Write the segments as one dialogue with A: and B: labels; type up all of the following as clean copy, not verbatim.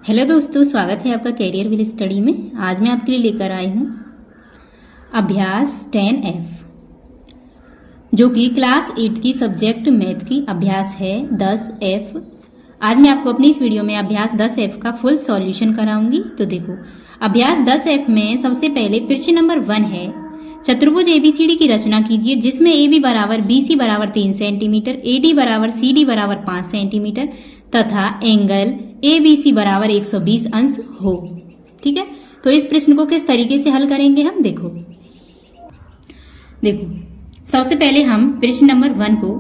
A: Hello दोस्तों, स्वागत है आपका कैरियर विल स्टडी में। आज मैं आपके लिए लेकर आई हूँ अभ्यास 10F, जो कि क्लास 8 की सब्जेक्ट मैथ की अभ्यास है 10F। आज मैं आपको अपनी इस वीडियो में अभ्यास 10F का फुल सॉल्यूशन कराऊंगी। तो देखो, अभ्यास 10F में सबसे पहले प्रश्न नंबर 1 है, चतुर्भुज एबीसीडी की रचना कीजिए जिसमें AB बराबर BC बराबर 3 सेंटीमीटर, AD बराबर CD बराबर 5 सेंटीमीटर तथा एंगल ABC बराबर 120 अंश हो। ठीक है, तो इस प्रश्न को किस तरीके से हल करेंगे हम देखो सबसे पहले हम प्रश्न नंबर 1 को,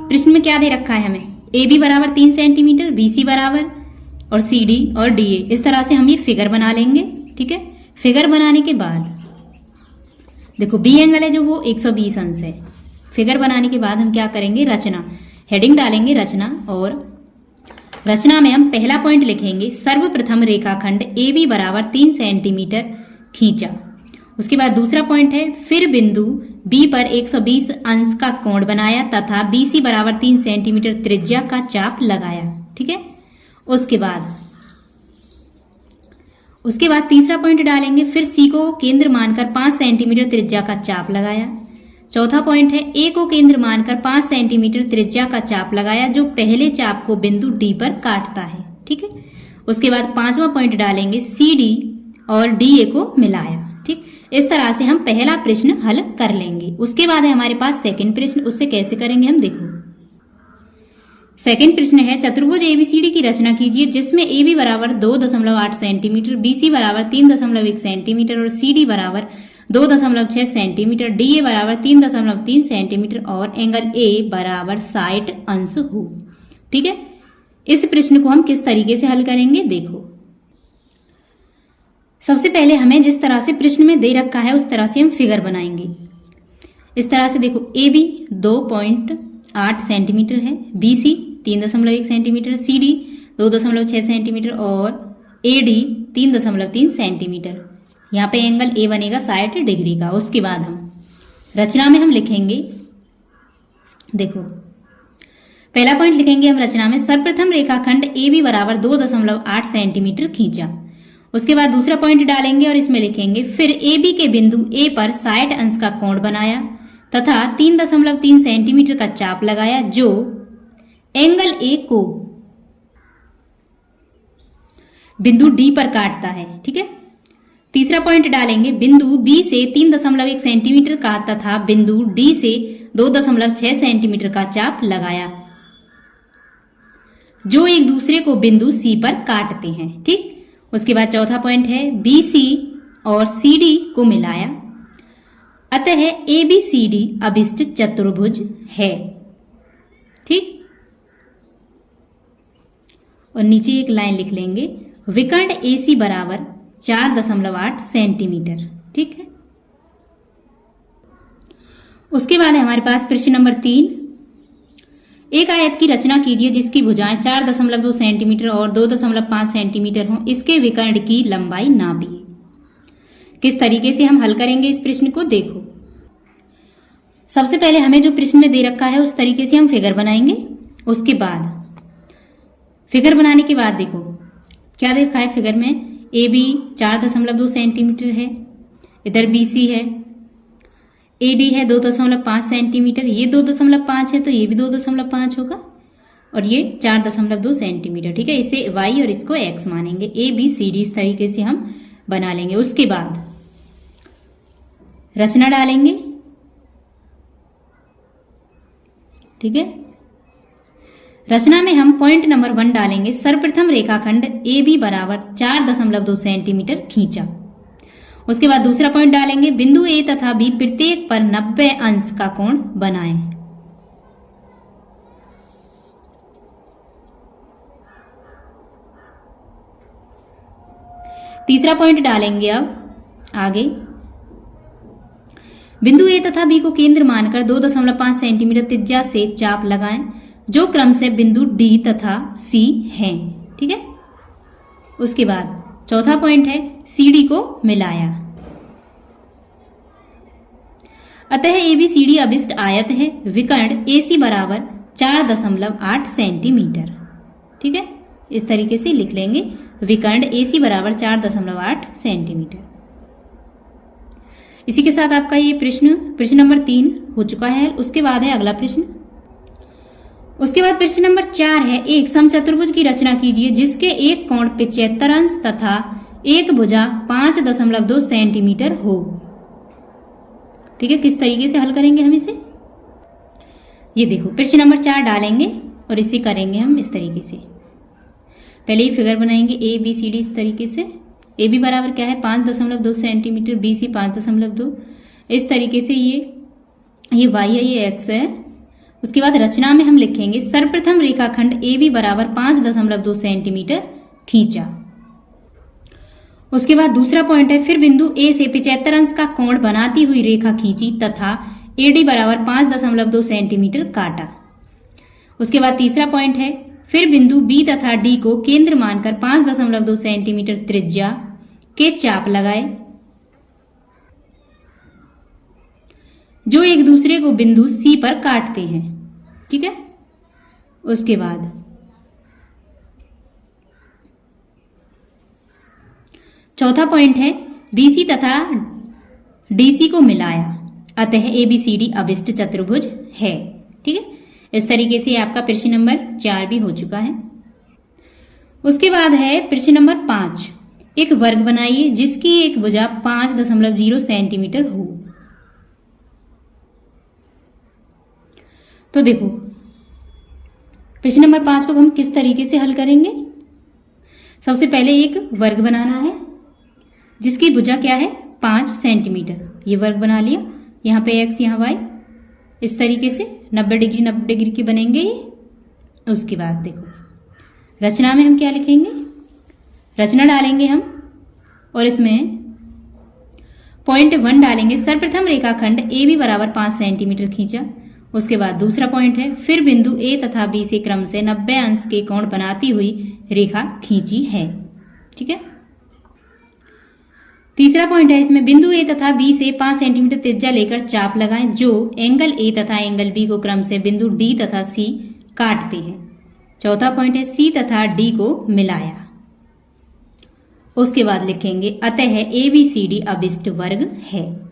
A: प्रश्न में क्या दे रखा है हमें, AB बराबर 3 सेंटीमीटर, BC बराबर और CD और DA। इस तरह से हम ये फिगर बना लेंगे। ठीक है, फिगर बनाने के बाद देखो बी एंगल है जो वो 120 अंश है। फिगर बनाने के बाद हम क्या करेंगे, रचना, हेडिंग डालेंगे रचना, और रचना में हम पहला पॉइंट लिखेंगे, सर्वप्रथम रेखाखंड AB बराबर 3 सेंटीमीटर खींचा। उसके बाद दूसरा पॉइंट है, फिर बिंदु B पर 120 अंश का कोण बनाया तथा BC बराबर 3 सेंटीमीटर त्रिज्या का चाप लगाया। ठीक है, उसके बाद तीसरा पॉइंट डालेंगे, फिर C को केंद्र मानकर 5 सेंटीमीटर त्रिज्या का चाप लगाया। चौथा पॉइंट है, A को केंद्र मानकर 5 सेंटीमीटर त्रिज्या का चाप लगाया जो पहले चाप को बिंदु D पर काटता है। ठीक है, उसके बाद पांचवा पॉइंट डालेंगे, CD और DA को मिलाया। ठीक, इस तरह से हम पहला प्रश्न हल कर लेंगे। उसके बाद है हमारे पास सेकंड प्रश्न, उससे कैसे करेंगे हम देखो। सेकंड प्रश्न है, चतुर्भुज एबीसीडी की रचना कीजिए जिसमें AB बराबर 2.8 सेंटीमीटर, BC बराबर 3.1 सेंटीमीटर और CD बराबर 2.6 सेंटीमीटर, DA बराबर 3.3 सेंटीमीटर और एंगल A बराबर 60 अंश हो। ठीक है, इस प्रश्न को हम किस तरीके से हल करेंगे देखो। सबसे पहले हमें जिस तरह से प्रश्न में दे रखा है उस तरह से हम फिगर बनाएंगे। इस तरह से देखो, AB 2.8 सेंटीमीटर है, BC 3.1 सेंटीमीटर, CD 2.6 सेंटीमीटर और AD 3.3 सेंटीमीटर। यहाँ पे एंगल A बनेगा 60 डिग्री का। उसके बाद हम रचना में हम लिखेंगे, देखो पहला पॉइंट लिखेंगे हम रचना में, सर्वप्रथम रेखाखंड AB बराबर 2.8 सेंटीमीटर खींचा। उसके बाद दूसरा पॉइंट डालेंगे और इसमें लिखेंगे, फिर AB के बिंदु A पर 60 अंश का कोण बनाया तथा 3.3 सेंटीमीटर का चाप लगाया जो एंगल A को बिंदु D पर काटता है। ठीक है, तीसरा पॉइंट डालेंगे, बिंदु B से 3.1 सेंटीमीटर का तथा बिंदु D से 2.6 सेंटीमीटर का चाप लगाया जो एक दूसरे को बिंदु C पर काटते हैं। ठीक, उसके बाद चौथा पॉइंट है, BC और CD को मिलाया, अतः ABCD अभिष्ट चतुर्भुज है। ठीक, और नीचे एक लाइन लिख लेंगे, विकर्ण AC बराबर 4.8 सेंटीमीटर। ठीक है, उसके बाद है हमारे पास प्रश्न नंबर 3, एक आयत की रचना कीजिए जिसकी भुजाएं 4.2 सेंटीमीटर और 2.5 सेंटीमीटर हों, इसके विकर्ण की लंबाई नापिए। किस तरीके से हम हल करेंगे इस प्रश्न को देखो। सबसे पहले हमें जो प्रश्न में दे रखा है उस तरीके से हम फिगर बनाएंगे। उसके बाद फिगर बनाने के बाद देखो क्या दे रखा है फिगर में, AB 4.2 सेंटीमीटर है, इधर BC है, AD है 2.5 सेंटीमीटर, ये 2.5 है तो ये भी 2.5 होगा और ये 4.2 सेंटीमीटर। ठीक है, इसे Y और इसको X मानेंगे। ABCD इस तरीके से हम बना लेंगे। उसके बाद रचना डालेंगे। ठीक है, रचना में हम पॉइंट नंबर 1 डालेंगे, सर्वप्रथम रेखाखंड AB बराबर 4.2 सेंटीमीटर खींचा। उसके बाद दूसरा पॉइंट डालेंगे, बिंदु A तथा B प्रत्येक पर 90 अंश का कोण बनाएं। तीसरा पॉइंट डालेंगे अब आगे, बिंदु A तथा B को केंद्र मानकर 2.5 सेंटीमीटर त्रिज्या से चाप लगाएं जो क्रम से बिंदु D तथा C हैं। ठीक है, उसके बाद चौथा पॉइंट है, CD को मिलाया, अतः ABCD अभिष्ट आयत है, विकर्ण AC बराबर 4.8 सेंटीमीटर। ठीक है, इस तरीके से लिख लेंगे। विकर्ण AC बराबर 4.8 सेंटीमीटर। इसी के साथ आपका ये प्रश्न नंबर 3 हो चुका है। उसके बाद है अगला प्रश्न। उसके बाद प्रश्न नंबर 4 है, एक समचतुर्भुज की रचना कीजिए जिसके एक कोण 75 अंश तथा एक भुजा 5.2 सेंटीमीटर हो। ठीक है, किस तरीके से हल करेंगे हम इसे? ये देखो, प्रश्न नंबर 4 डालेंगे और इसे करेंगे हम इस तरीके से। पहले ही फिगर बनाएंगे ABCD इस तरीके से। AB बराबर क्या है 5.2 सेंटीमीटर, BC 5.2। इस तरीके से ये Y है, ये X है। उसके बाद रचना में हम लिखेंगे सर्वप्रथम रेखाखंड AB बराबर 5.2 सेंटीमीटर खींचा। उसके बाद दूसरा पॉइंट है, फिर बिंदु A से 75 अंश का कोण बनाती हुई रेखा खींची तथा AD बराबर 5.2 सेंटीमीटर काटा। उसके बाद तीसरा पॉइंट है, फिर बिंदु B तथा D को केंद्र मानकर 5.2 सेंटीमीटर त्रिज्या के चाप लगाए जो एक दूसरे को बिंदु C पर काटते हैं। ठीक है, उसके बाद चौथा पॉइंट है, BC तथा DC को मिलाया, अतः ABCD अभिष्ट चतुर्भुज है। ठीक है, इस तरीके से आपका प्रश्न नंबर 4 भी हो चुका है। उसके बाद है प्रश्न नंबर 5, एक वर्ग बनाइए जिसकी एक भुजा 5.0 सेंटीमीटर हो। तो देखो, प्रश्न नंबर 5 को हम किस तरीके से हल करेंगे? सबसे पहले एक वर्ग बनाना है जिसकी भुजा क्या है 5 सेंटीमीटर। ये वर्ग बना लिया, यहाँ पे X यहाँ Y, इस तरीके से 90 डिग्री के बनेंगे ये। उसके बाद देखो, रचना में हम क्या लिखेंगे? रचना डालेंगे हम और इसमें पॉइंट 1 डालेंगे, सर्वप्रथम रेखाखंड AB बराबर 5 सेंटीमीटर खींचा। उसके बाद दूसरा पॉइंट है, फिर बिंदु A तथा B से क्रम से 90 अंश के कोण बनाती हुई रेखा खींची है। ठीक है, तीसरा पॉइंट है, इसमें बिंदु A तथा B से 5 सेंटीमीटर त्रिज्या लेकर चाप लगाएं जो एंगल A तथा एंगल B को क्रम से बिंदु D तथा C काटते हैं। चौथा पॉइंट है, C तथा D को मिलाया। उसके बाद लिखेंगे अतः ABCD अभिष्ट वर्ग है।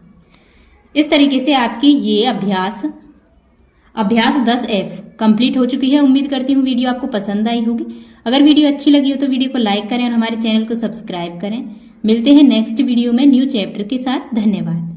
A: इस तरीके से आपकी ये अभ्यास 10F कंप्लीट हो चुकी है। उम्मीद करती हूँ वीडियो आपको पसंद आई होगी। अगर वीडियो अच्छी लगी हो तो वीडियो को लाइक करें और हमारे चैनल को सब्सक्राइब करें। मिलते हैं नेक्स्ट वीडियो में न्यू चैप्टर के साथ। धन्यवाद।